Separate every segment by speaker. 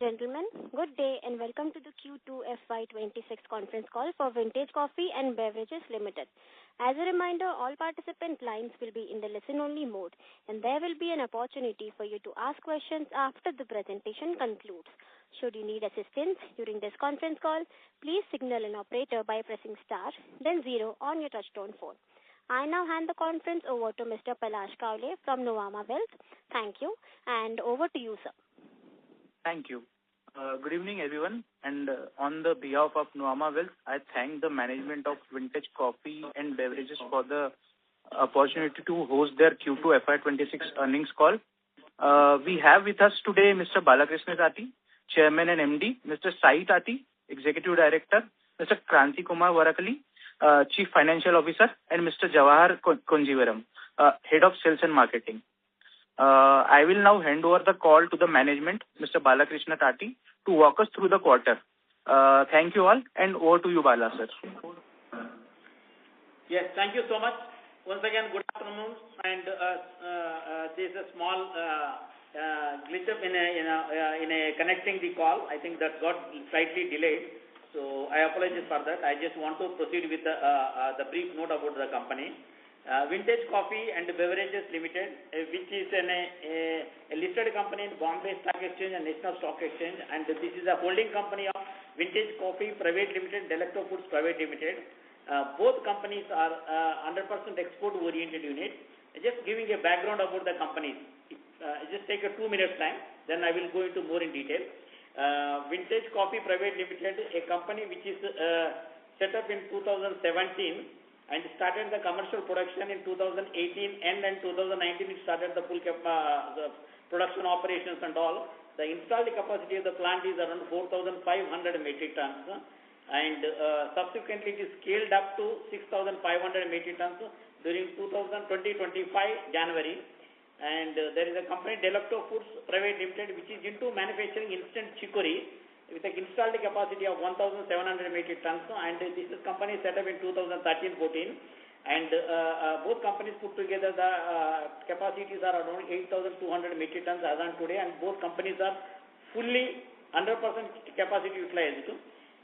Speaker 1: Gentlemen, good day and welcome to the Q2FY26 conference call for Vintage Coffee and Beverages Limited. As a reminder, all participant lines will be in the listen-only mode, and there will be an opportunity for you to ask questions after the presentation concludes. Should you need assistance during this conference call, please signal an operator by pressing star, then 0 on your touchtone phone. I now hand the conference over to Mr. Palash Kawle from Nuvama Wealth. Thank you, and over to you, sir.
Speaker 2: Thank you. Good evening, everyone. And on the behalf of Nuvama Wealth, I thank the management of Vintage Coffee and Beverages for the opportunity to host their Q2 FY26 earnings call. We have with us today Mr. Balakrishna Tati, Chairman and MD, Mr. Sai Tati, Executive Director, Mr. Kranti Kumar Varakali, Chief Financial Officer, and Mr. Jawahar Konjivaram, Head of Sales and Marketing. I will now hand over the call to the management, Mr. Balakrishna Tati, to walk us through the quarter. Thank you all, and over to you, Bala, sir.
Speaker 3: Yes, thank you so much. Once again, good afternoon. And there is a small glitch up in connecting the call. I think that got slightly delayed. So I apologize for that. I just want to proceed with the brief note about the company. Vintage Coffee and Beverages Limited, which is a listed company in Bombay Stock Exchange and National Stock Exchange, and this is a holding company of Vintage Coffee Private Limited, Delecto Foods Private Limited. Both companies are 100% export-oriented units. Just giving a background about the companies. Just take a 2 minutes time, then I will go into more in detail. Vintage Coffee Private Limited, a company which is set up in 2017. And started the commercial production in 2018, and then 2019 it started the full the production operations and all. The installed capacity of the plant is around 4,500 metric tons, and subsequently it is scaled up to 6,500 metric tons during 2025 January. And there is a company, Delecto Foods Private Limited, which is into manufacturing instant chicory, with an installed capacity of 1,700 metric tons, and this is company set up in 2013-14, and both companies put together the capacities are around 8,200 metric tons as on today, and both companies are fully 100% capacity utilized.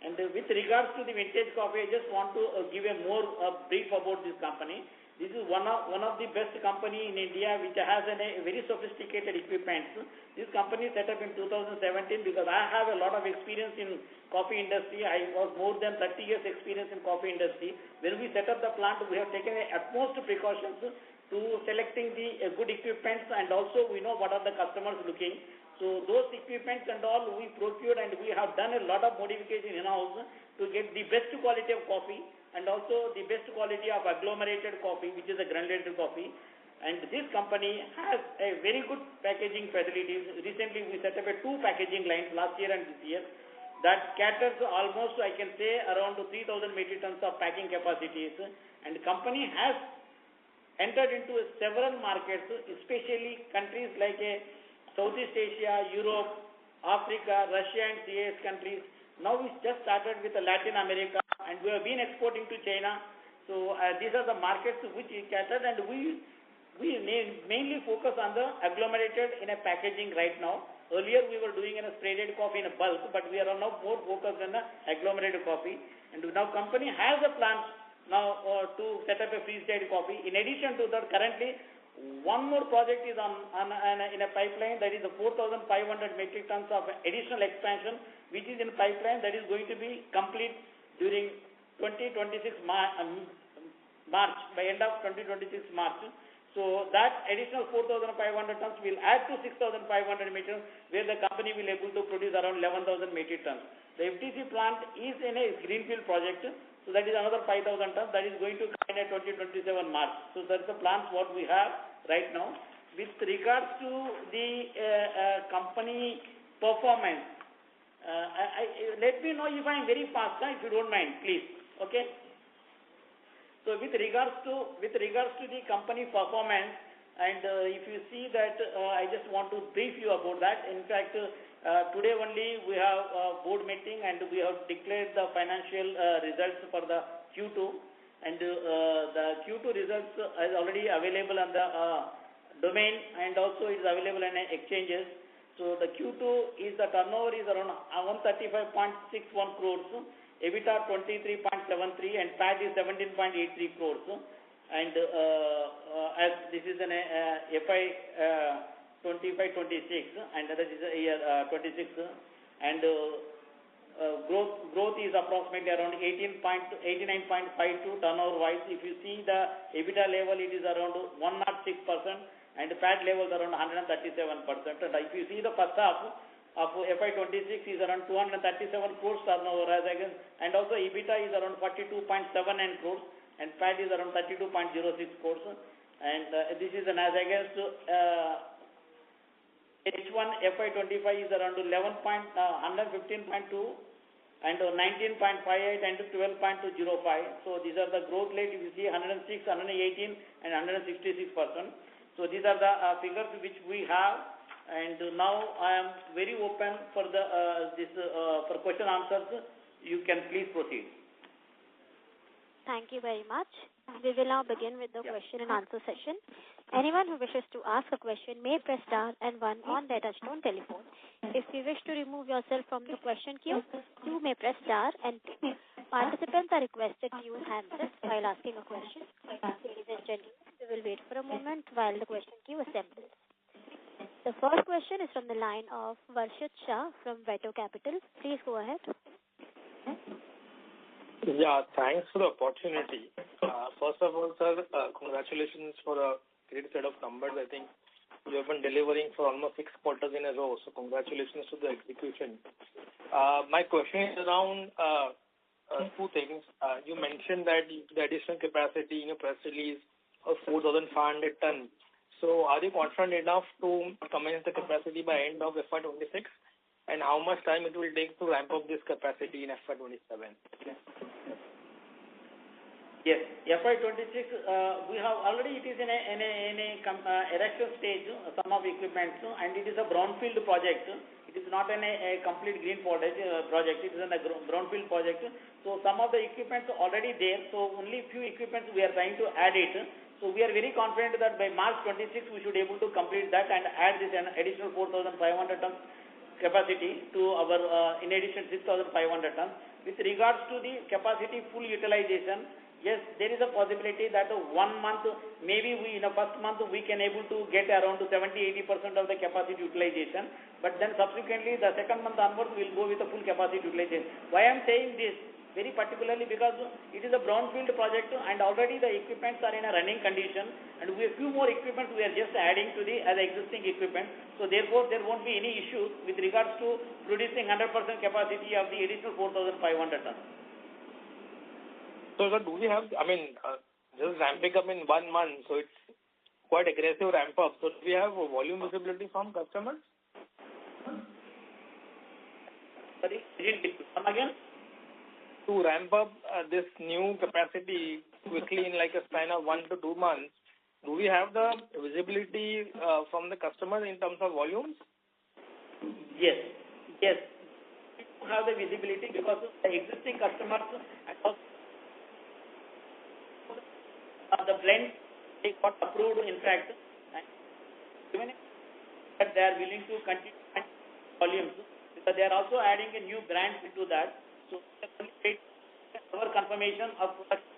Speaker 3: And with regards to the Vintage Coffee, I just want to give a more brief about this company. This is one of the best company in India which has a very sophisticated equipment. This company set up in 2017 because I have a lot of experience in coffee industry. I was more than 30 years experience in coffee industry. When we set up the plant, we have taken utmost precautions to selecting the good equipment, and also we know what are the customers looking. So those equipments and all we procured, and we have done a lot of modification in-house to get the best quality of coffee, and also the best quality of agglomerated coffee, which is a granulated coffee. And this company has a very good packaging facilities. Recently, we set up 2 packaging lines last year and this year that caters almost, I can say, around 3,000 metric tons of packing capacities. And the company has entered into several markets, especially countries like Southeast Asia, Europe, Africa, Russia, and CIS countries. Now we just started with Latin America, and we have been exporting to China. So these are the markets which we catered, and we mainly focus on the agglomerated in a packaging right now. Earlier we were doing in a spray-dried coffee in a bulk, but we are now more focused on the agglomerated coffee. And now company has a plan now to set up a freeze-dried coffee. In addition to that, currently one more project is in a pipeline, that is a 4,500 metric tons of additional expansion, which is in pipeline, that is going to be complete during 2026 March, by end of 2026 March. So that additional 4,500 tons will add to 6,500 meters, where the company will able to produce around 11,000 metric tons. The FTC plant is in a greenfield project, so that is another 5,000 tons that is going to come in 2027 March. So that's the plans what we have right now. With regards to the company performance, let me know if I am very fast, if you don't mind, please. Okay. So with regards to the company performance, and if you see that, I just want to brief you about that. In fact, today only we have a board meeting, and we have declared the financial results for the Q2, and the Q2 results is already available on the domain, and also is available in exchanges. So the Q2 is the turnover is around 135.61 crores, EBITDA 23.73 and PAT is 17.83 crores. And as this is an FY 25-26 and that is year 26 and growth is approximately around 89.52 turnover wise. If you see the EBITDA level, it is around 106%. And the PAT level is around 137%. And if you see the first half of FY26 is around 237 crores turnover as against, and also EBITDA is around 42.79 crores and PAT is around 32.06 crores. And this is an as against H1 FY25 is around 115.2 and 19.58 and 12.205. So these are the growth rate. If you see 106, 118 and 166%. So these are the figures which we have, and now I am very open for the for question answers. You can please proceed.
Speaker 1: Thank you very much. We will now begin with the question and answer session. Anyone who wishes to ask a question may press star and one on their touchtone telephone. If you wish to remove yourself from the question queue, you may press star and two. Participants are requested to use handsets while asking a question. Ladies and gentlemen, we will wait for a moment while the question queue assembles. The first question is from the line of Varshit Shah from Veto Capital. Please go ahead.
Speaker 4: Yeah, thanks for the opportunity. First of all, sir, congratulations for a great set of numbers. I think you have been delivering for almost 6 quarters in a row, so congratulations to the execution. My question is around two things. You mentioned that the additional capacity in your press release of 4,500 tons. So are you confident enough to commence the capacity by end of FY26? And how much time it will take to ramp up this capacity in FY27?
Speaker 3: Yes, FY26, we have already, it is in a erection stage, some of equipment, and it is a brownfield project. It is not a complete green project, it is a brownfield project. So some of the equipment already there, so only few equipment we are trying to add it. So we are very confident that by March 26 we should be able to complete that and add this an additional 4,500 tons capacity to our, in addition 6,500 tons. With regards to the capacity full utilization, yes, there is a possibility that 1 month, maybe we in the first month we can able to get around 70-80% of the capacity utilization, but then subsequently the second month onwards we will go with the full capacity utilization. Why I am saying this? Very particularly because it is a brownfield project and already the equipments are in a running condition and we have few more equipment we are just adding to the other existing equipment. So therefore there won't be any issue with regards to producing 100% capacity of the additional 4,500 tons.
Speaker 4: So, sir, do we have, just ramping up in 1 month, so it's quite aggressive ramp up. So do we have volume visibility from customers?
Speaker 3: Sorry, come again?
Speaker 4: To ramp up this new capacity quickly in like a span of 1 to 2 months, do we have the visibility from the customers in terms of volumes?
Speaker 3: Yes. We have the visibility because the existing customers and also the blend they got approved in fact, and even if they are willing to continue volumes because they are also adding a new brand into that. So our confirmation of production,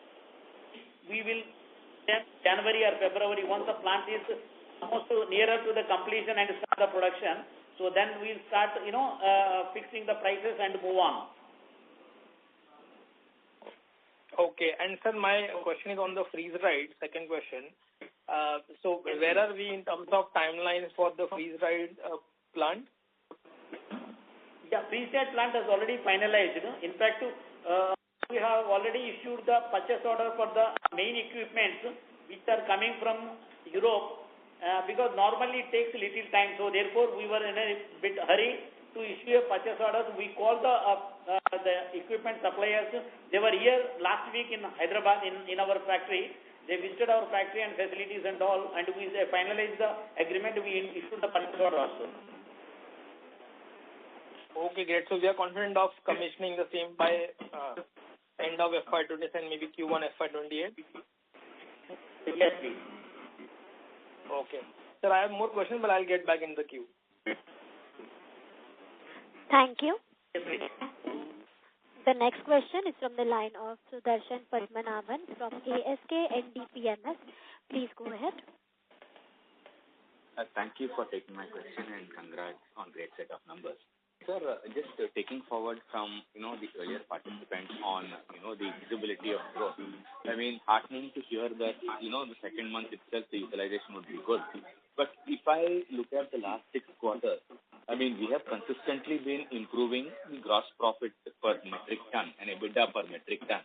Speaker 3: we will January or February once the plant is almost nearer to the completion and start the production. So then we will start, fixing the prices and move on.
Speaker 4: Okay, and sir, my question is on the freeze dried. Second question. So where are we in terms of timelines for the freeze dried plant?
Speaker 3: Yeah, freeze-dried plant has already finalized. In fact, we have already issued the purchase order for the main equipments which are coming from Europe because normally it takes little time. So therefore, we were in a bit hurry to issue a purchase order. We called the equipment suppliers. They were here last week in Hyderabad in our factory. They visited our factory and facilities and all, and we finalized the agreement. We issued the purchase order also.
Speaker 4: Okay, great. So we are confident of commissioning the same by end of FY27 and maybe Q1 FY28?
Speaker 3: Yes, please.
Speaker 4: Okay. Sir, I have more questions, but I'll get back in the queue.
Speaker 1: Thank you.
Speaker 3: Definitely.
Speaker 1: The next question is from the line of Sudarshan Padmanabhan from ASK NDPMS. Please go ahead.
Speaker 5: Thank you for taking my question and congrats on great set of numbers. Sir, just taking forward from, the earlier participants on, the visibility of growth. I mean, heartening to hear that, the second month itself, the utilization would be good. But if I look at the last 6 quarters, I mean, we have consistently been improving the gross profit per metric ton and EBITDA per metric ton.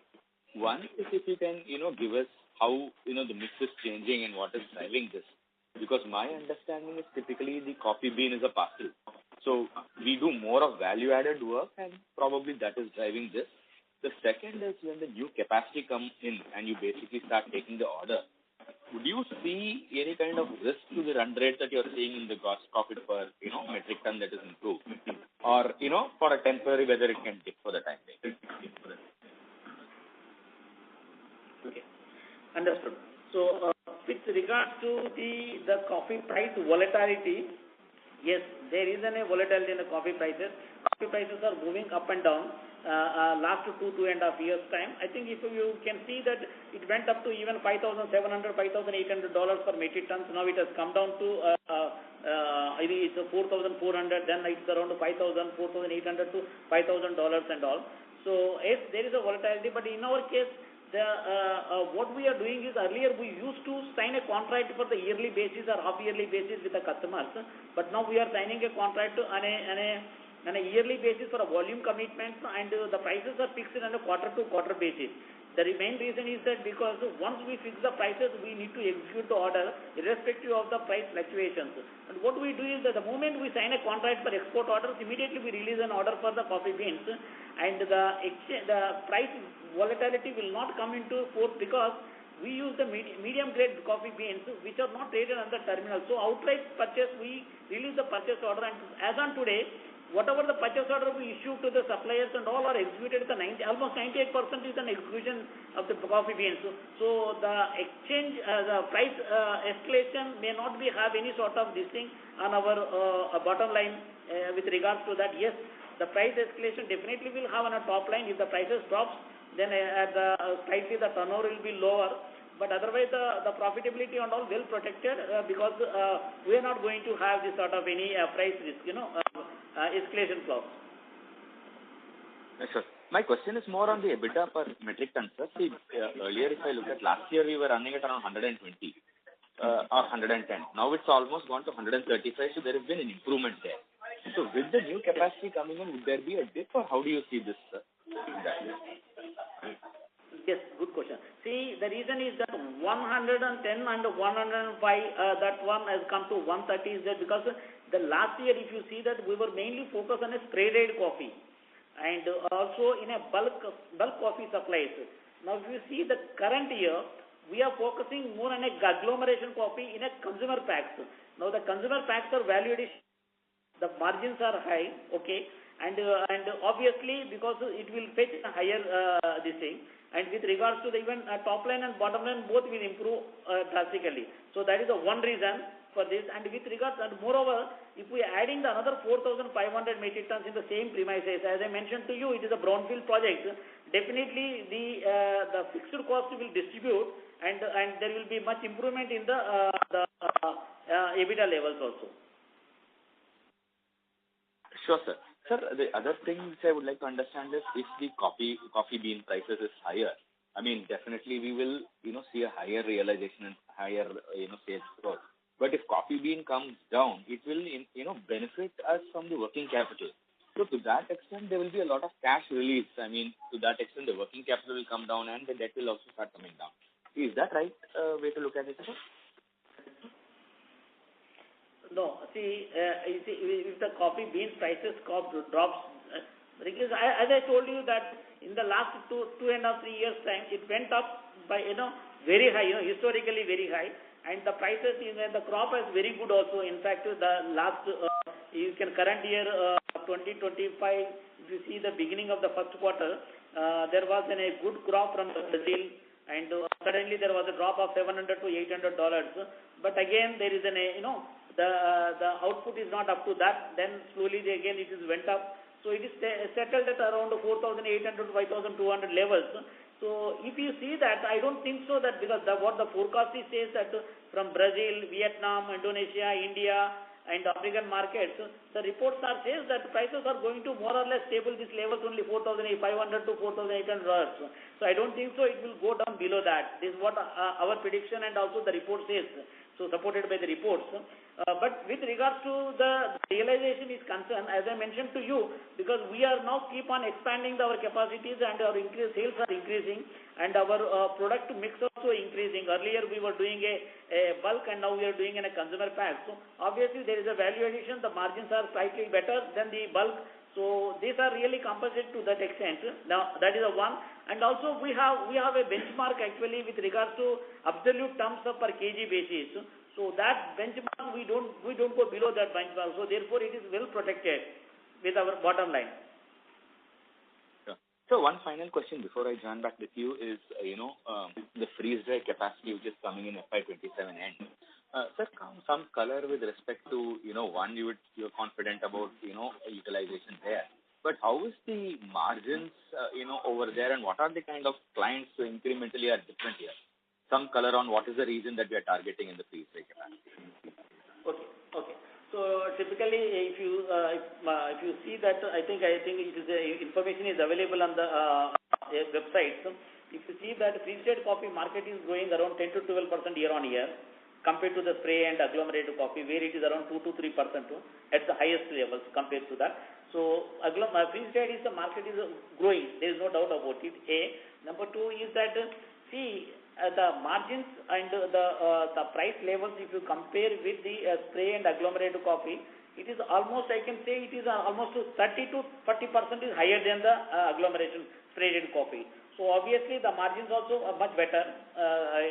Speaker 5: One is if you can, give us how, the mix is changing and what is driving this. Because my understanding is typically the coffee bean is a pass-through. So we do more of value-added work and probably that is driving this. The second is when the new capacity comes in and you basically start taking the order, would you see any kind of risk to the run rate that you're seeing in the gross profit per, metric ton that is improved? Or, for a temporary, whether it can dip for the time being?
Speaker 3: Okay. Understood. So, with regards to the coffee price volatility, yes, there is a volatility in the coffee prices. Coffee prices are moving up and down last 2.5 years time. I think if you can see that it went up to even $5,700, $5,800 per metric ton. So now it has come down to it's $4,400. Then it's around $5,000, $4,800 to $5,000 and all. So yes, there is a volatility, but in our case, what we are doing is earlier we used to sign a contract for the yearly basis or half yearly basis with the customers, but now we are signing a contract on a yearly basis for a volume commitment, and the prices are fixed on a quarter to quarter basis. The main reason is that because once we fix the prices, we need to execute the order irrespective of the price fluctuations. And what we do is that the moment we sign a contract for export orders, immediately we release an order for the coffee beans, and the price volatility will not come into force because we use the medium grade coffee beans which are not traded on the terminal. So outright purchase, we release the purchase order, and as on today, whatever the purchase order we issue to the suppliers and all are executed at almost 98% is an execution of the coffee beans. So the exchange, the price escalation may not have any sort of this thing on our bottom line with regards to that. Yes, the price escalation definitely will have on a top line. If the prices drops, then slightly the turnover will be lower. But otherwise, the profitability and all well protected because we are not going to have this sort of any price risk, escalation clause.
Speaker 5: Sure. My question is more on the EBITDA per metric ton, sir. See, earlier if I look at last year, we were running at around 120 or 110. Now it's almost gone to 135, so there has been an improvement there. So with the new capacity coming in, would there be a dip or how do you see this, sir?
Speaker 3: Yes, good question. See, the reason is that 110 and 105, that one has come to 130 is that because the last year, if you see that we were mainly focused on a spray-dried coffee and also in a bulk coffee supplies. Now, if you see the current year, we are focusing more on a agglomeration coffee in a consumer packs. Now, the consumer packs are value addition. The margins are high, okay, and obviously because it will fetch a higher this thing. And with regards to the even top line and bottom line, both will improve drastically. So that is the one reason for this. And with regards, and moreover, if we are adding the another 4,500 metric tons in the same premises, as I mentioned to you, it is a brownfield project. Definitely the fixed cost will distribute, and there will be much improvement in the EBITDA levels also.
Speaker 5: Sure, sir. Sir, the other thing which I would like to understand is if the coffee bean prices is higher, I mean, definitely we will, see a higher realization and higher, sales growth. But if coffee bean comes down, it will, benefit us from the working capital. So to that extent, there will be a lot of cash release. I mean, to that extent, the working capital will come down and the debt will also start coming down. Is that right way to look at it, sir?
Speaker 3: No, see, if the coffee bean prices drops, because as I told you that in the last 2.5-3 years time, it went up by, very high, historically very high, and the prices in the crop is very good also. In fact, the last, current year, 2025, if you see the beginning of the first quarter, there was a good crop from Brazil, and suddenly there was a drop of $700 to $800. But again, there is the output is not up to that. Then slowly again it is went up. So it is settled at around 4,800 to 5,200 levels. So if you see that, I don't think so that because what the forecast says that from Brazil, Vietnam, Indonesia, India, and African markets, the reports are says that prices are going to more or less stable these levels only 4,500 to 4,800 dollars. So I don't think so it will go down below that. This is what our prediction and also the report says. So supported by the reports. But with regards to the realization is concerned, as I mentioned to you, because we are now keep on expanding our capacities and our sales are increasing and our product mix also increasing. Earlier we were doing a bulk and now we are doing in a consumer pack. So obviously there is a value addition. The margins are slightly better than the bulk. So these are really compensated to that extent. Now that is a one. And also we have a benchmark actually with regards to absolute terms of per kg basis. So that benchmark we don't go below that benchmark. So therefore it is well protected with our bottom line.
Speaker 5: Sure. So one final question before I join back with you is the freeze dry capacity which is coming in FY27 end. Sir, some color with respect to one you're confident about utilization there. But how is the margins over there, and what are the kind of clients who incrementally are different here? Some color on what is the reason that we are targeting in the freeze dry capacity.
Speaker 3: Okay. So typically, if you see that, I think it is information is available on the website. So if you see that freeze dried coffee market is growing around 10 to 12% year on year, compared to the spray and agglomerated coffee, where it is around 2 to 3% at the highest levels compared to that. So freeze dried is the market is growing. There is no doubt about it. Number two is that the margins and the price levels, if you compare with the spray and agglomerated coffee, it is almost, I can say, it is almost 30 to 40% is higher than the agglomeration sprayed coffee. So obviously the margins also are much better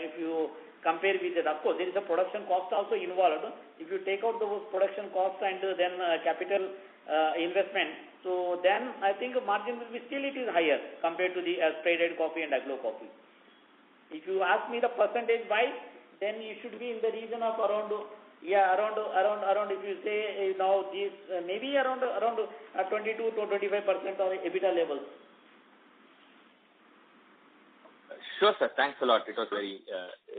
Speaker 3: if you compare with it. Of course, there is a production cost also involved. If you take out those production costs and then capital investment, so then I think margin will be still it is higher compared to the sprayed coffee and aglo coffee. If you ask me the percentage wise, then you should be in the region of around if you say now this maybe around 22 to 25% or EBITDA levels.
Speaker 5: Sure, sir. Thanks a lot. It was very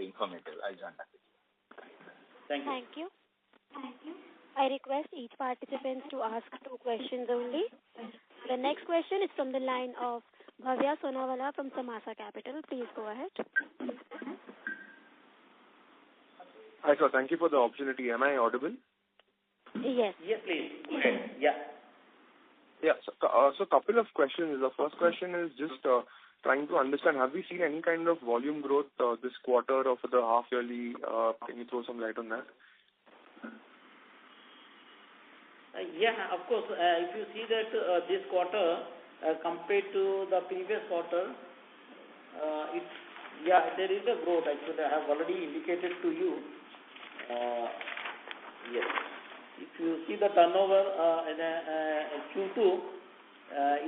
Speaker 5: informative. I'll join back with you.
Speaker 3: Thank you.
Speaker 1: I request each participant to ask 2 questions only. The next question is from the line of Bhavya Sonawala from Samasa Capital. Please go ahead.
Speaker 6: Hi, sir. Thank you for the opportunity. Am I audible?
Speaker 1: Yes.
Speaker 3: Yes, please. Yeah.
Speaker 6: Yeah. So couple of questions. The first question is just trying to understand, have we seen any kind of volume growth this quarter or for the half yearly? Can you throw some light on that?
Speaker 3: Yeah, of course. If you see that this quarter compared to the previous quarter, there is a growth. Actually, I have already indicated to you. Yes. If you see the turnover in Q2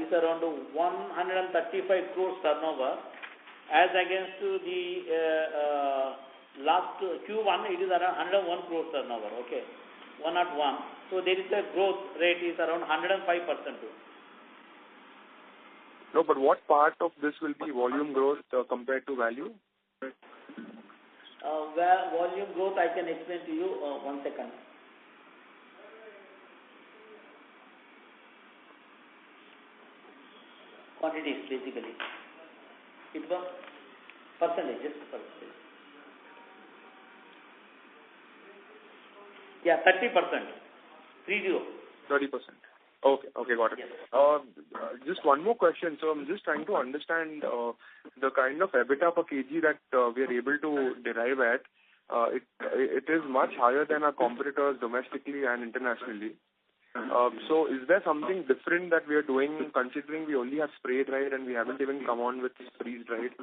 Speaker 3: is around 135 crores turnover, as against to the last Q1 it is around 101 crores turnover. Okay, 101. So there is a growth rate is around 105%.
Speaker 6: No, but what part of this will be volume growth compared to value?
Speaker 3: Volume growth I can explain to you. 1 second. Quantities basically. It was percentages. Yeah, 30%. 30%.
Speaker 6: Okay, got it.
Speaker 3: Yes.
Speaker 6: Just one more question. So I'm just trying to understand the kind of EBITDA per kg that we are able to derive at. It is much higher than our competitors domestically and internationally. So is there something different that we are doing, considering we only have spray dried and we haven't even come on with freeze dried?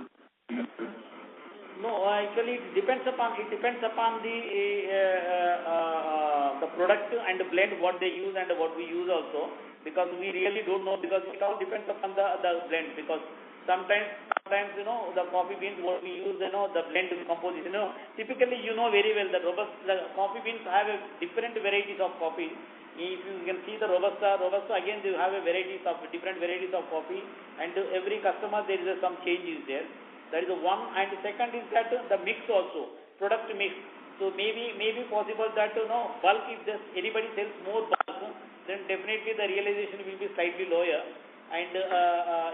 Speaker 3: No, actually it depends upon the product and the blend what they use and what we use also, because we really don't know, because it all depends upon the blend, because sometimes the coffee beans what we use, the blend composition, typically very well the coffee beans have a different varieties of coffee, If you can see the Robusta again they have different varieties of coffee, and every customer there is some changes there. That is one, and the second is that the mix also, product mix. So maybe possible that bulk, if anybody sells more bulk, then definitely the realization will be slightly lower, and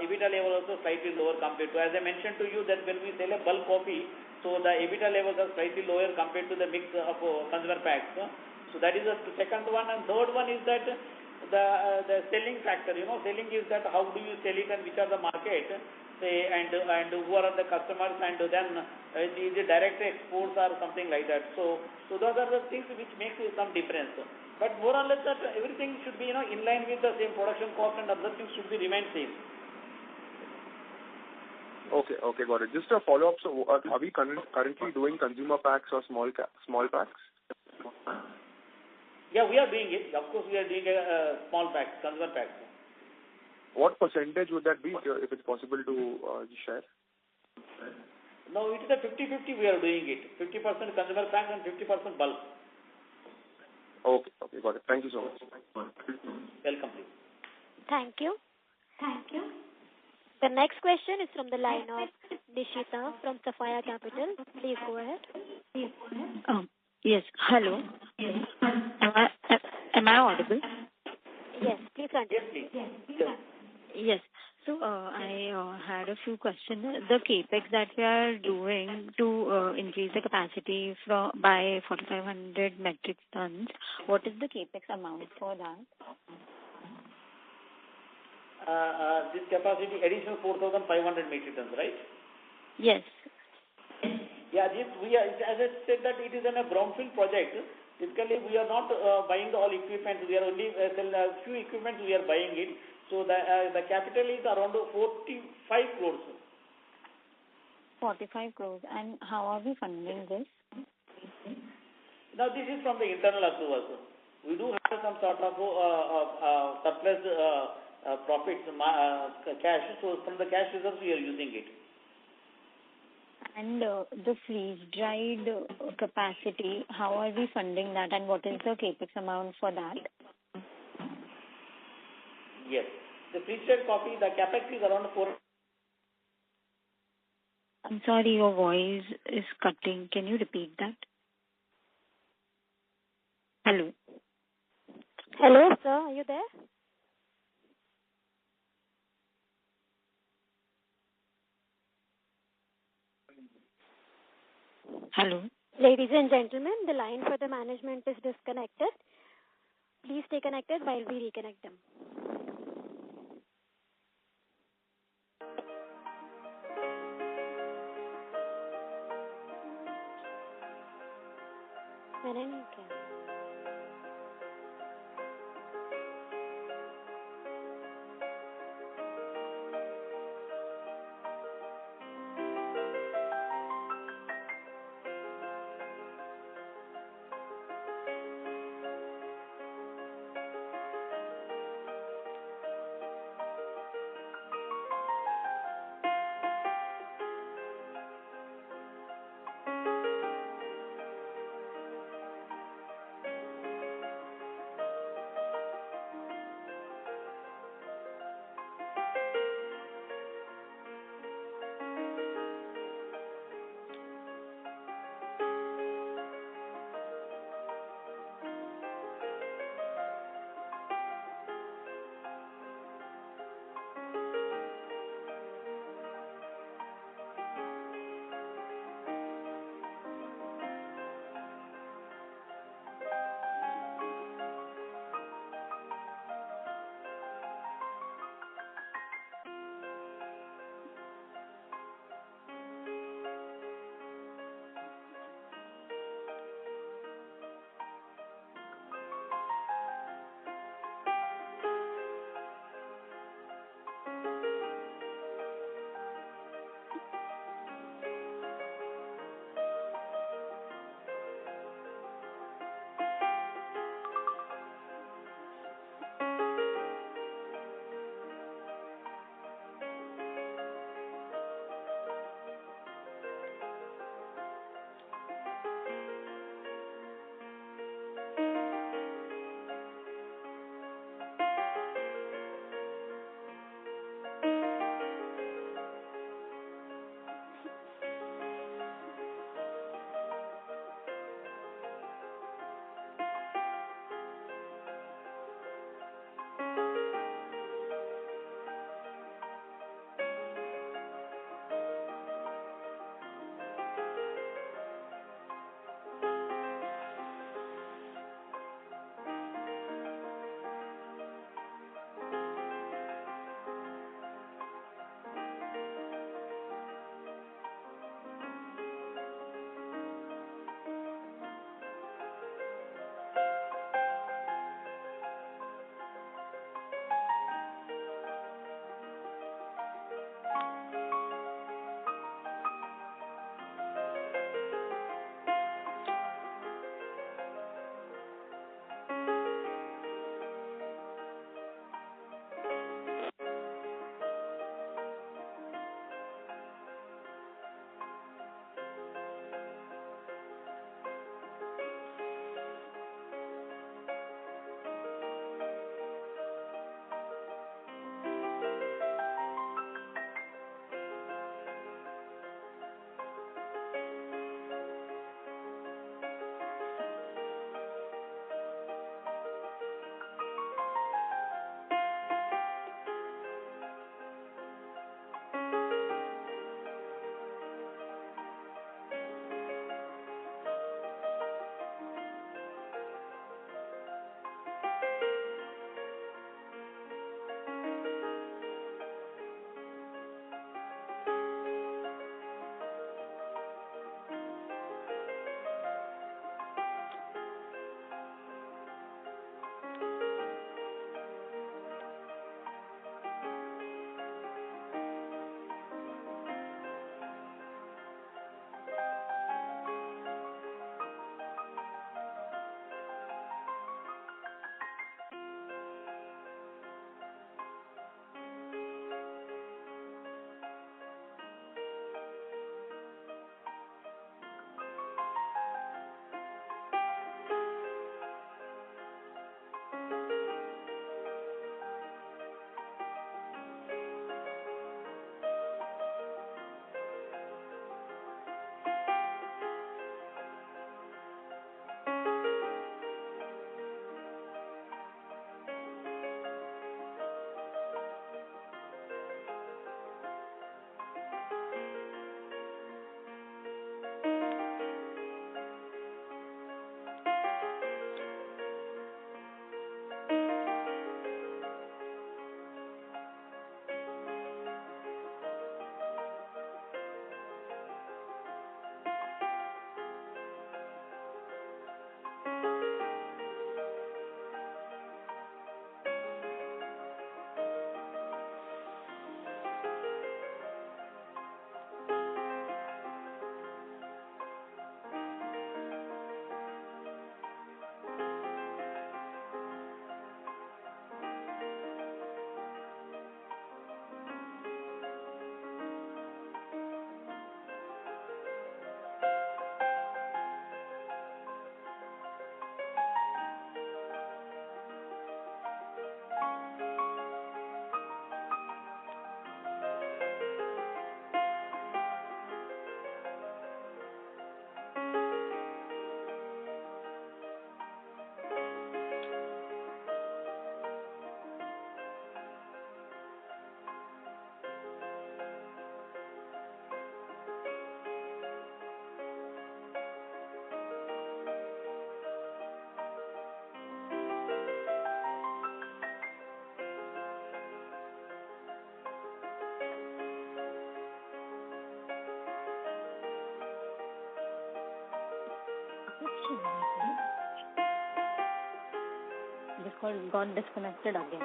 Speaker 3: EBITDA level also slightly lower compared to, as I mentioned to you, that when we sell a bulk coffee, so the EBITDA levels are slightly lower compared to the mix of consumer packs. So that is the second one, and third one is that the selling factor. Selling is that how do you sell it and which are the market, say, and who are the customers, and then the direct exports or something like that. So those are the things which makes some difference. But more or less that everything should be in line with the same production cost, and other things should be remain same.
Speaker 6: Okay, got it. Just a follow up. So are we currently doing consumer packs or small packs?
Speaker 3: Yeah, we are doing it. Of course, we are doing small packs, consumer packs.
Speaker 6: What percentage would that be, if it's possible to share?
Speaker 3: No, it is a 50-50 we are doing it. 50% consumer packs and 50% bulk.
Speaker 6: Okay, got it. Thank you so much.
Speaker 3: Welcome, please.
Speaker 1: Thank you. The next question is from the line of Nishita from Sapphire Capital. Please go ahead.
Speaker 7: Yes. Hello. Am I audible?
Speaker 1: Yes, please continue.
Speaker 3: Yes, please.
Speaker 7: Yes. So I had a few questions. The capex that we are doing to increase the capacity by 4,500 metric tons, what is the capex amount for that?
Speaker 3: This capacity additional 4,500 metric tons, right?
Speaker 7: Yes.
Speaker 3: Yeah, as I said that it is a brownfield project. Typically, we are not buying all equipment. We are only a few equipment we are buying it. So the capital is around 45 crores.
Speaker 7: 45 crores. And how are we funding this?
Speaker 3: Now, this is from the internal accruals. We do have some sort of surplus profits, cash. So from the cash reserves, we are using it.
Speaker 7: And the freeze-dried capacity, how are we funding that, and what is the capex amount for that?
Speaker 3: Yes. The freeze-dried coffee, the capex is around 4.
Speaker 7: I'm sorry, your voice is cutting. Can you repeat that? Hello?
Speaker 1: Hello, sir. Are you there?
Speaker 7: Hello?
Speaker 1: Ladies and gentlemen, the line for the management is disconnected. Please stay connected while we reconnect them. मैंने नहीं किया.
Speaker 7: This call got disconnected again.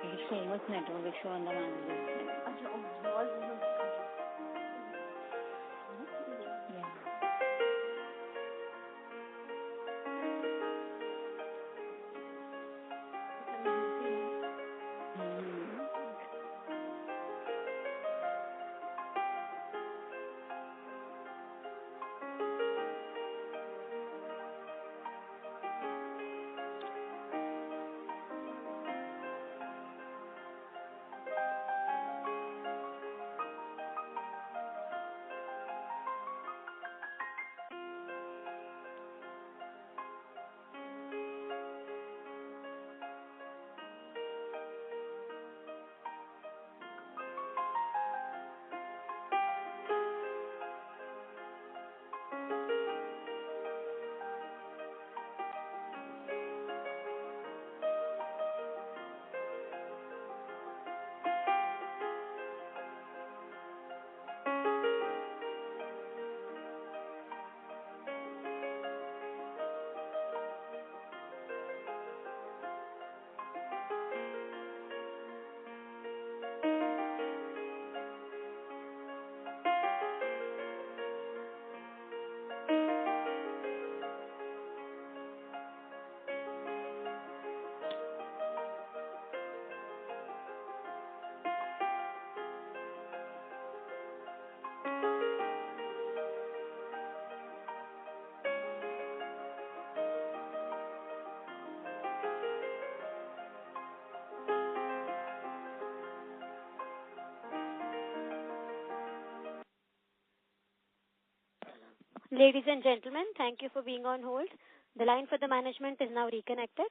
Speaker 7: There's so much network issue on the manager's end.
Speaker 1: Ladies and gentlemen, thank you for being on hold. The line for the management is now reconnected.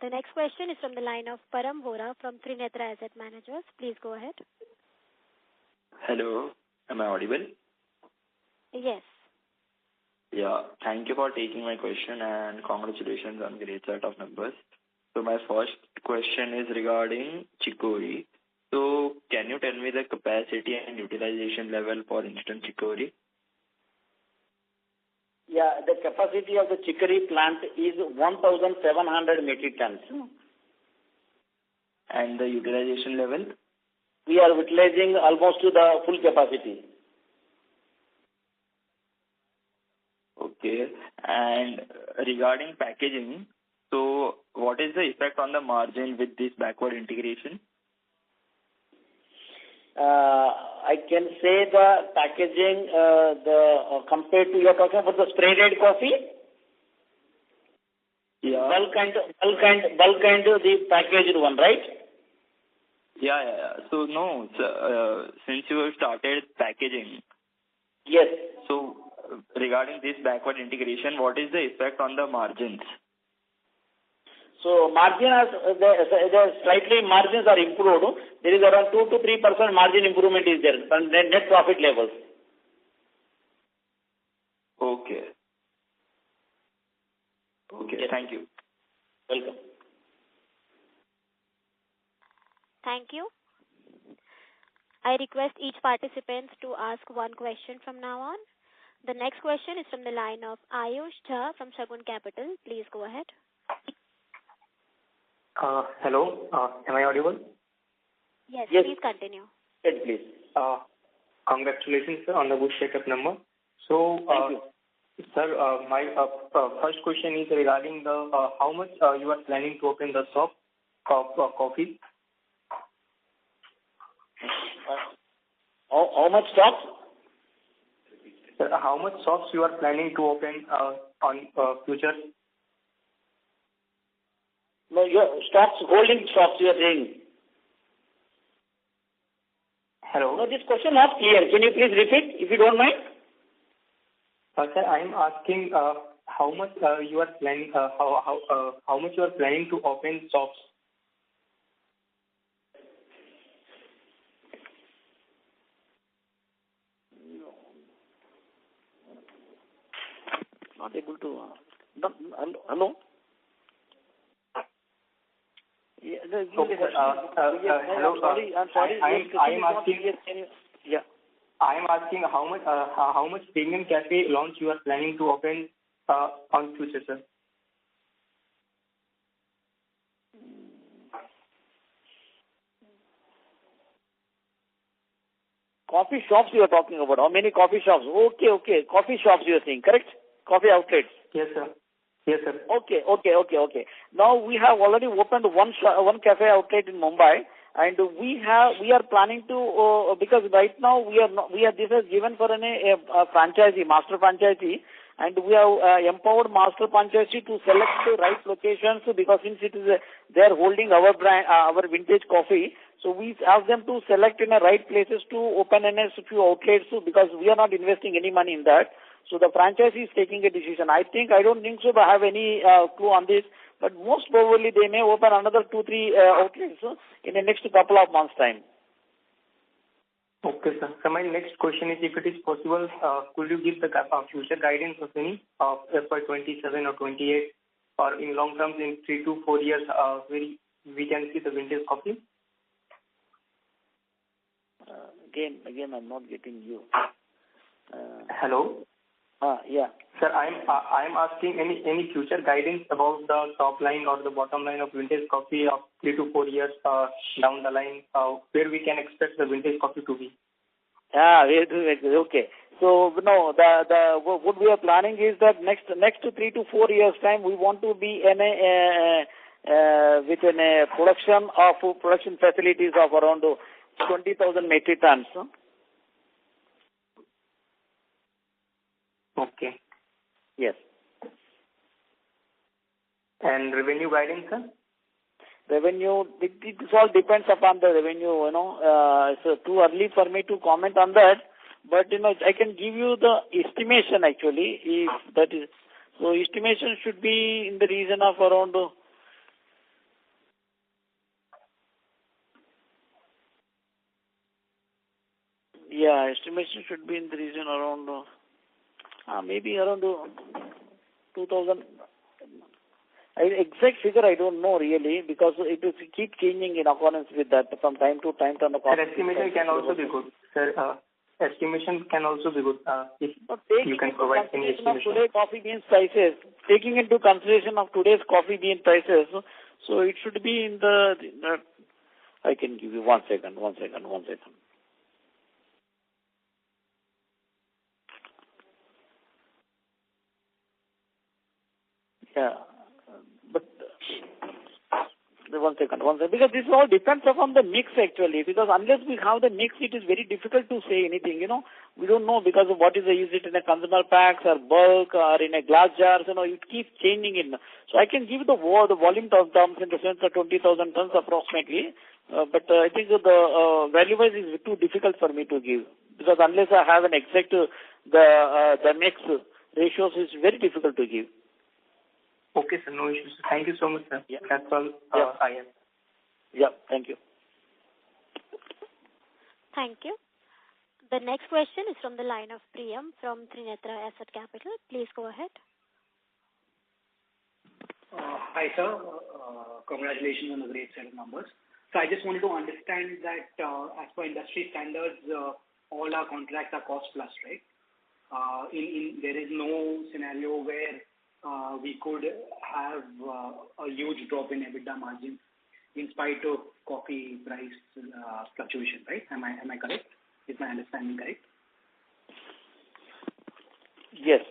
Speaker 1: The next question is from the line of Param Vora from Trinetra Asset Managers. Please go ahead.
Speaker 8: Hello, am I audible?
Speaker 1: Yes.
Speaker 8: Yeah, thank you for taking my question and congratulations on great set of numbers. So my first question is regarding Chicory. So can you tell me the capacity and utilization level for instant chicory?
Speaker 3: Yeah, the capacity of the chicory plant is 1,700 metric tons.
Speaker 8: And the utilization level?
Speaker 3: We are utilizing almost to the full capacity.
Speaker 8: Okay. And regarding packaging, so what is the effect on the margin with this backward integration?
Speaker 3: I can say the packaging, compared to, you're talking about the spray red coffee?
Speaker 8: Yeah.
Speaker 3: Bulk and the packaged one, right?
Speaker 8: Yeah. So no, since you have started packaging.
Speaker 3: Yes.
Speaker 8: So regarding this backward integration, what is the effect on the margins?
Speaker 3: So slightly margins are improved. There is around 2 to 3% margin improvement is there on net profit levels.
Speaker 8: Okay.
Speaker 3: Yes.
Speaker 8: Thank you.
Speaker 3: Welcome.
Speaker 1: Thank you. I request each participant to ask one question from now on. The next question is from the line of Ayush Jha from Shagun Capital. Please go ahead.
Speaker 9: Hello, am I audible?
Speaker 1: Yes. Please continue.
Speaker 3: Yes, please.
Speaker 9: Congratulations, sir, on the good setup number. So,
Speaker 3: thank you.
Speaker 9: Sir, my first question is regarding the how much you are planning to open the shop of coffee?
Speaker 3: How much stocks?
Speaker 9: Sir, how much shops you are planning to open on future?
Speaker 3: No, your holding stocks you are saying.
Speaker 9: Hello.
Speaker 3: No, this question not clear. Can you please repeat, if you don't mind?
Speaker 9: Sir, I am asking how much you are planning. How much you are planning to open shops?
Speaker 3: No. Not able to. Hello. Yeah,
Speaker 9: hello.
Speaker 3: I'm sorry.
Speaker 9: I am asking.
Speaker 3: Yeah.
Speaker 9: I am asking how much premium cafe launch you are planning to open on future, sir?
Speaker 10: Coffee shops you are talking about. How many coffee shops? Okay. Coffee shops you are saying, correct? Coffee outlets.
Speaker 9: Yes, sir. Yes, sir.
Speaker 10: Okay. Now we have already opened one cafe outlet in Mumbai, and we are planning to because right now this is given for a franchisee, master franchisee, and we have empowered master franchisee to select the right locations because since it is they are holding our brand, our vintage coffee. So we ask them to select in the right places to open in a few outlets because we are not investing any money in that. So the franchisee is taking a decision. I don't think so, but I have any clue on this. But most probably they may open another 2-3 outlets in the next couple of months' time.
Speaker 9: Okay, sir. So my next question is, if it is possible, could you give the future guidance of any of FY27 or 28, or in long terms in 3 to 4 years, where we can see the vintage coffee?
Speaker 10: Again, I'm not getting you.
Speaker 9: Hello.
Speaker 10: Yeah.
Speaker 9: Sir, I'm asking any future guidance about the top line or the bottom line of vintage coffee of 3 to 4 years down the line, where we can expect the vintage coffee to be.
Speaker 10: Okay. So no, what we are planning is that next 3 to 4 years time we want to be in within a production facilities of around 20,000 metric tons.
Speaker 9: Okay.
Speaker 10: Yes.
Speaker 9: And revenue guidance, sir?
Speaker 10: Revenue, it all depends upon the revenue, It's too early for me to comment on that. But, I can give you the estimation actually, if that is. So estimation should be in the region of around estimation should be in the region around maybe around 2,000. Exact figure I don't know really because it will keep changing in accordance with that from time to time.
Speaker 9: Estimation can also be good, sir. Estimation can also be good if you can provide any estimation.
Speaker 10: Today's coffee bean prices, taking into consideration of today's coffee bean prices, so it should be in the. I can give you one second. Yeah, but one second, because this all depends upon the mix actually, because unless we have the mix, it is very difficult to say anything, We don't know because of what is the use it in a consumer packs or bulk or in a glass jars, it keeps changing in. So I can give the volume terms in the sense of 20,000 tons approximately, but I think the value-wise is too difficult for me to give because unless I have an exact, the mix ratios is very difficult to give.
Speaker 9: Okay, sir. No issues. Thank you so much, sir.
Speaker 10: Yeah.
Speaker 9: That's all I am.
Speaker 10: Yeah, thank you.
Speaker 1: Thank you. The next question is from the line of Priyam from Trinetra Asset Capital. Please go ahead.
Speaker 11: Hi, sir. Congratulations on the great set of numbers. So I just wanted to understand that as per industry standards, all our contracts are cost plus, right? There is no scenario where we could have a huge drop in EBITDA margin in spite of coffee price fluctuation, right? Am I correct? Is my understanding correct?
Speaker 10: Yes.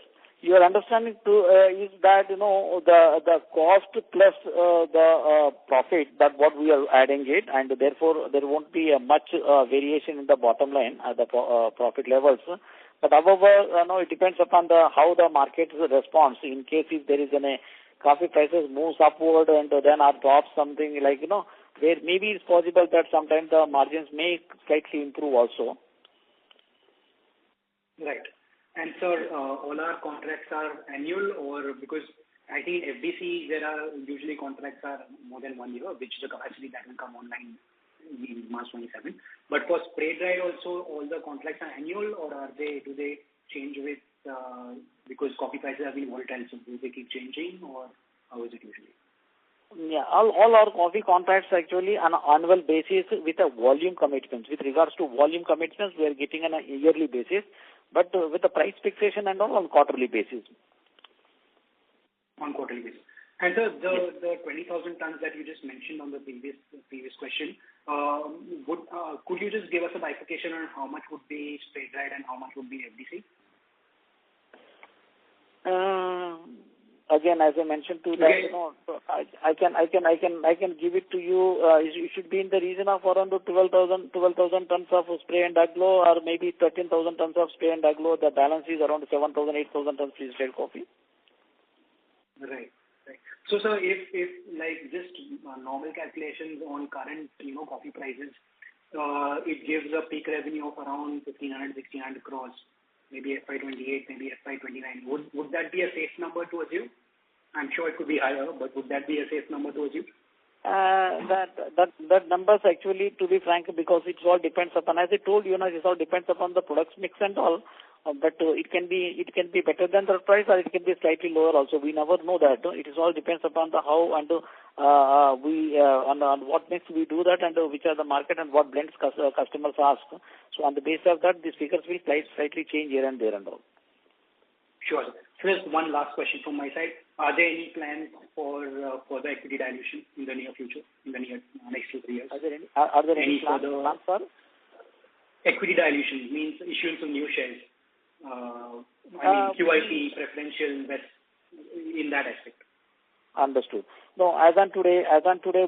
Speaker 10: Your understanding is that, the cost plus the profit, that what we are adding it, and therefore there won't be a much variation in the bottom line at the profit levels. But however, it depends upon how the market responds. In case if there is a coffee prices moves upward and then or drops something like, where maybe it's possible that sometimes the margins may slightly improve also.
Speaker 11: Right. And sir, all our contracts are annual or because I think FDC there are usually contracts are more than 1 year, which is the capacity that will come online in March 27. But for spray dried also, all the contracts are annual or do they change with because coffee prices have been volatile, so do they keep changing or how is it usually?
Speaker 10: Yeah, all our coffee contracts actually on an annual basis with a volume commitments. With regards to volume commitments, we are getting on a yearly basis, but with the price fixation and all on quarterly basis.
Speaker 11: On quarterly basis. And sir, the 20,000 tons that you just mentioned on the previous question, could you just give us a bifurcation on how much would be spray dried and how much would be FDC?
Speaker 10: Again, as I mentioned to that, I can give it to you. It should be in the region of around 12,000 tons of spray and aglo, or maybe 13,000 tons of spray and aglo. The balance is around 7,000, 8,000 tons freeze-dried coffee.
Speaker 11: Right. So, sir, if like just normal calculations on current, coffee prices, it gives a peak revenue of around 1,500, 1,600 crores, maybe FY28, maybe FY29. Would that be a safe number to assume? I'm sure it could be higher, but would that be a safe number to assume?
Speaker 10: That numbers actually, to be frank, because it all depends upon, as I told you, it all depends upon the product mix and all. But it can be better than the price, or it can be slightly lower also. We never know that. It is all depends upon the how and on what mix we do that, and which are the market and what blends customers ask. So on the basis of that, these figures will slightly change here and there and all.
Speaker 11: Sure. So just one last question from my side. Are there any plans for further equity dilution in the near future, in the next 2-3 years?
Speaker 10: Are there any plans for
Speaker 11: equity dilution? Means issuance of new shares. QIP, preferential invest in that aspect.
Speaker 10: Understood. No, as on today,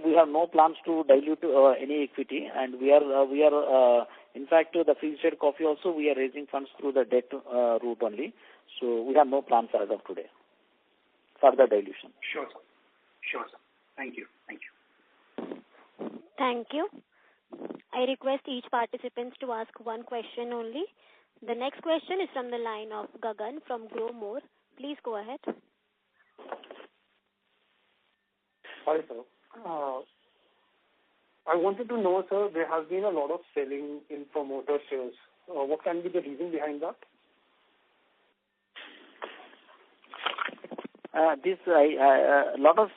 Speaker 10: we have no plans to dilute any equity, and we are in fact the freeze-dried coffee also we are raising funds through the debt route only. So we have no plans as of today. Further dilution.
Speaker 11: Sure, sir. Thank you.
Speaker 1: Thank you. I request each participant to ask one question only. The next question is from the line of Gagan from Grow More. Please go ahead.
Speaker 12: Hi, sir. I wanted to know, sir, there has been a lot of selling in promoter shares. What can be the reason behind that?
Speaker 10: A lot of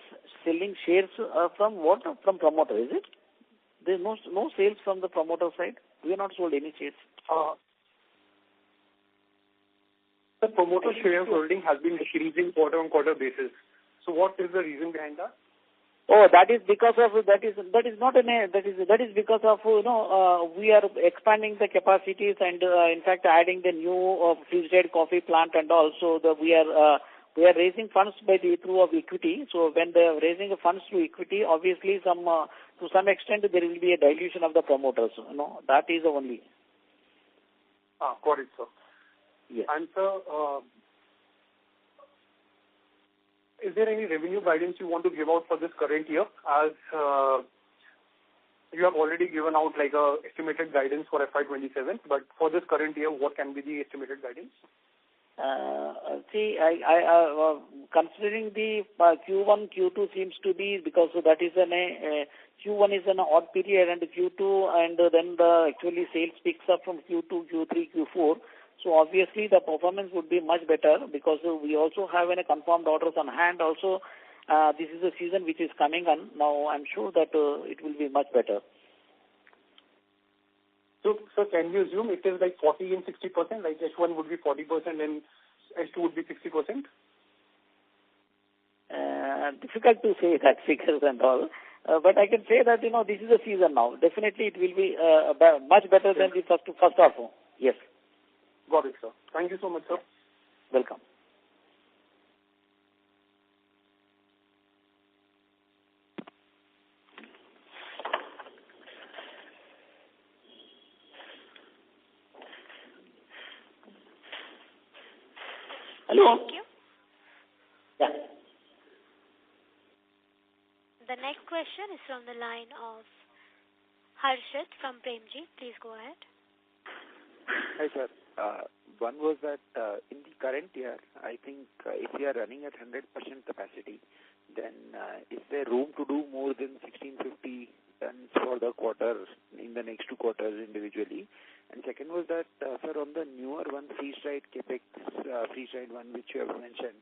Speaker 10: selling shares from what? From promoter, is it? There's no sales from the promoter side. We have not sold any shares.
Speaker 12: The promoter share holding has been decreasing quarter-on-quarter basis. So what is the reason behind that?
Speaker 10: Oh, that is because of we are expanding the capacities and in fact adding the new freeze-dried coffee plant, and also we are raising funds through of equity. So when they are raising the funds through equity, obviously to some extent there will be a dilution of the promoters. That is the only.
Speaker 12: Got it, sir.
Speaker 10: Yes.
Speaker 12: And sir, is there any revenue guidance you want to give out for this current year? As you have already given out like a estimated guidance for FY27, but for this current year, what can be the estimated guidance?
Speaker 10: Considering the Q1, Q2 seems to be, because that is Q1 is an odd period, and Q2, and then the actually sales picks up from Q2, Q3, Q4. So obviously the performance would be much better, because we also have any confirmed orders on hand. Also, this is a season which is coming on. Now I'm sure that it will be much better.
Speaker 12: So, sir, can we assume it is like 40 and 60%, like H1 would be 40% and H2 would be 60%?
Speaker 10: Difficult to say that figures and all, but I can say that this is a season now. Definitely, it will be much better than the first half. Yes.
Speaker 12: Got it, sir. Thank you so much, sir.
Speaker 10: Welcome. Hello.
Speaker 1: Thank you.
Speaker 10: Yeah.
Speaker 1: The next question is from the line of Harshit from Premji. Please go ahead.
Speaker 13: Hi, sir. One was that in the current year, I think if we are running at 100% capacity, then is there room to do more than 1650 tons for the quarter in the next 2 quarters individually? And second was that, sir, on the newer one, freeze-dried capex, freeze-dried one which you have mentioned,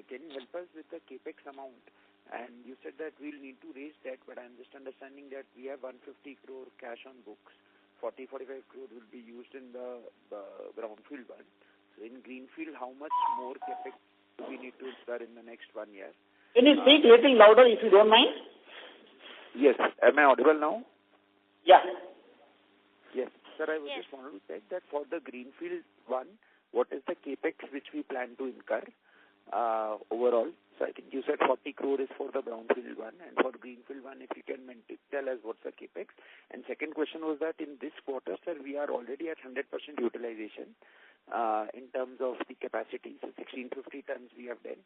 Speaker 13: can you help us with the capex amount And you said that we'll need to raise debt, but I'm just understanding that we have 150 crore cash on books. 40-45 crore will be used in the brownfield one. So in greenfield, how much more capex do we need to incur in the next 1 year?
Speaker 10: Can you speak a little louder if you don't mind?
Speaker 13: Yes. Am I audible now?
Speaker 10: Yeah.
Speaker 13: Yes. Sir, I just wanted to check that for the greenfield one, what is the capex which we plan to incur overall? So I think you said 40 crore is for the brownfield one, and for greenfield one, if you can tell us what's the capex. And second question was that in this quarter, sir, we are already at 100% utilization in terms of the capacity. So 1650 tons we have done.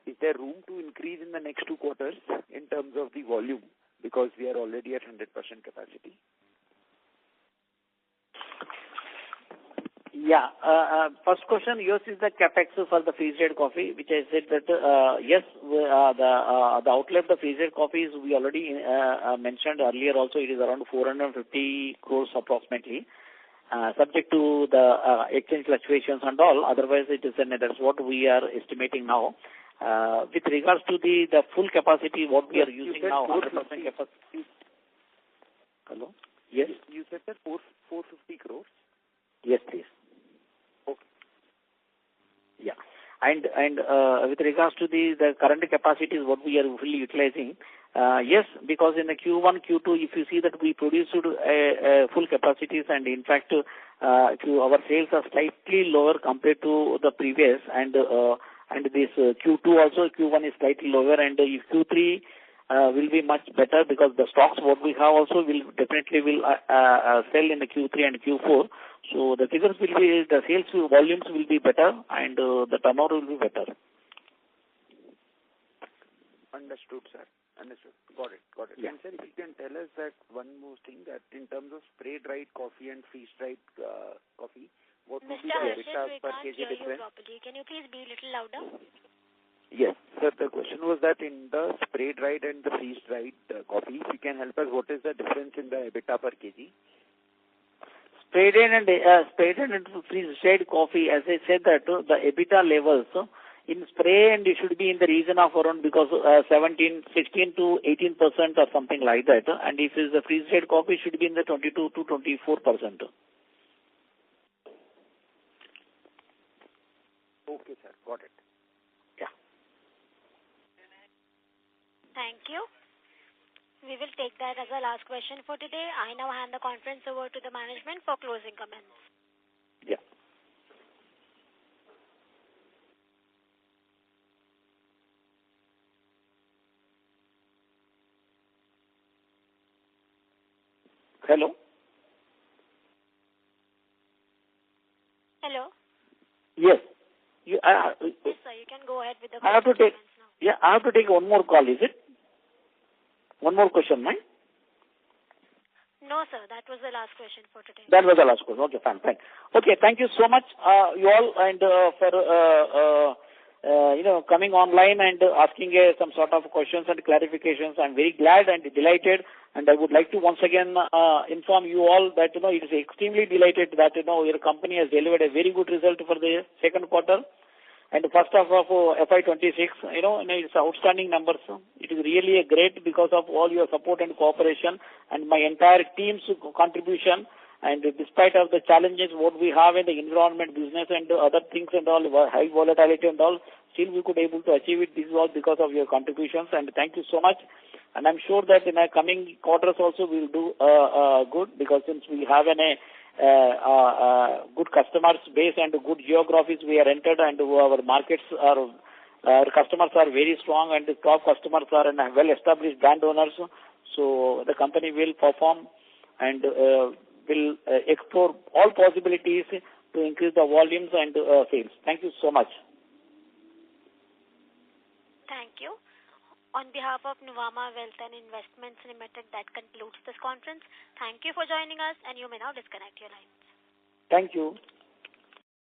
Speaker 13: Is there room to increase in the next 2 quarters in terms of the volume, because we are already at 100% capacity?
Speaker 10: Yeah. First question, yours is the capex for the freeze-dried coffee, which I said that, yes, the outlay of the freeze-dried coffee is, we already mentioned earlier also, it is around 450 crores approximately, subject to the exchange fluctuations and all. Otherwise, it is, that's what we are estimating now. With regards to the full capacity, what we are using now, 100% capacity. Hello? Yes?
Speaker 13: You said that 450 crores?
Speaker 10: Yes, please.
Speaker 13: Okay.
Speaker 10: Yeah. And with regards to the current capacities, what we are fully utilizing, yes, because in the Q1, Q2, if you see that we produced full capacities, and in fact, our sales are slightly lower compared to the previous, and this Q2 also, Q1 is slightly lower, and if Q3 will be much better, because the stocks what we have also will definitely sell in the Q3 and Q4. So the figures will be, the sales volumes will be better, and the turnover will be better.
Speaker 13: Understood, sir. Understood. Got it.
Speaker 10: Yeah.
Speaker 13: And sir, if you can tell us that one more thing, that in terms of spray-dried coffee and freeze-dried coffee, what would be the EBITDA per kg difference?
Speaker 1: Can you please be a little louder?
Speaker 13: Yes, sir. The question was that in the spray-dried and the freeze-dried coffee, if you can help us, what is the difference in the EBITDA per kg?
Speaker 10: Sprayed and freeze-dried coffee, as I said that the EBITDA levels in spray and it should be in the region of around, because 16 to 18% or something like that, and if it's the freeze-dried coffee, should be in the 22 to 24%.
Speaker 13: Okay, sir. Got it.
Speaker 10: Yeah.
Speaker 1: Thank you. We will take that as the last question for today. I now hand the conference over to the management for closing comments.
Speaker 10: Yeah. Hello?
Speaker 1: Hello?
Speaker 10: Yes.
Speaker 1: Yes, sir. You can go ahead with the
Speaker 10: I have to take.
Speaker 1: now.
Speaker 10: Yeah, I have to take one more call. Is it? One more question, right?
Speaker 1: No, sir. That was the last question for today.
Speaker 10: That was the last question. Okay, fine. Okay, thank you so much, you all, and for coming online and asking some sort of questions and clarifications. I'm very glad and delighted, and I would like to once again inform you all that it is extremely delighted that your company has delivered a very good result for the second quarter. And first half of FY26, it's outstanding numbers. It is really a great because of all your support and cooperation and my entire team's contribution. And despite of the challenges what we have in the environment, business and other things and all, high volatility and all, still we could able to achieve it. This was because of your contributions, and thank you so much. And I'm sure that in the coming quarters also we will do good, because since we have good customers base and good geographies we are entered, and our markets are, our customers are very strong, and the top customers are well established brand owners. So the company will perform and will explore all possibilities to increase the volumes and sales. Thank you so much.
Speaker 1: Thank you. On behalf of Nuvama Wealth and Investments Limited, that concludes this conference. Thank you for joining us, and you may now disconnect your lines.
Speaker 10: Thank you.